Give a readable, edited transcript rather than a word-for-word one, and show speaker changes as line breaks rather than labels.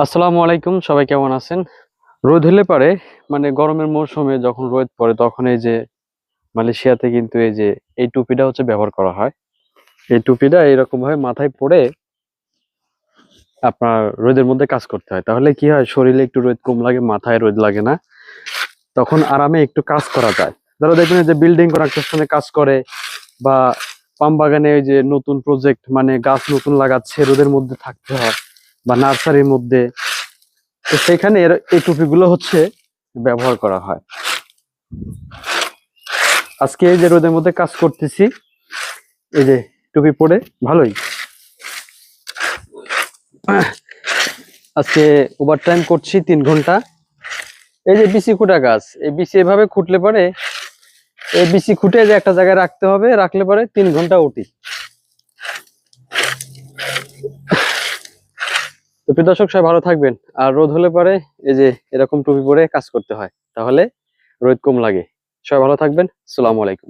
আসসালামু আলাইকুম, সবাই কেমন আছেন? রোদ হলে পারে মানে গরমের মৌসুমে যখন রোদ পড়ে তখন এই যে মালয়েশিয়াতে কিন্তু এই যে এই টুপিটা হচ্ছে ব্যবহার করা হয়। এই টুপিটা এরকম ভাবে মাথায় পরে আপনার রোদের মধ্যে কাজ করতে হয়, তাহলে কি হয় শরীরে একটু রোদ কম লাগে, মাথায় রোদ লাগে না, তখন আরামে একটু কাজ করা যায়। ধরো দেখবেন এই যে বিল্ডিং কনস্ট্রাকশনে কাজ করে বা পাম বাগানে ওই যে নতুন প্রজেক্ট মানে গাছ নতুন লাগাচ্ছে, রোদের মধ্যে থাকতে হয়, বা নার্সারির মধ্যে, তো সেখানে এই টুপিগুলো হচ্ছে ব্যবহার করা হয়। আজকে এই যে রোদের মধ্যে কাজ করতেছি, এই যে টুপি পরে ভালোই। আজকে ওভার টাইম করছি 3 ঘন্টা। এই যে বিসি খুঁটা গাছ, এই বিসি এভাবে খুঁটলে পরে এই বিসি খুঁটে যে একটা জায়গায় রাখতে হবে, রাখলে পরে 3 ঘন্টা উঠি। তো প্রিয় দর্শক, সবাই ভালো থাকবেন। আর রোদ হলে পরে এই যে এরকম টুপি পরে কাজ করতে হয়, তাহলে রোদ কম লাগে। সবাই ভালো থাকবেন। আসসালামু আলাইকুম।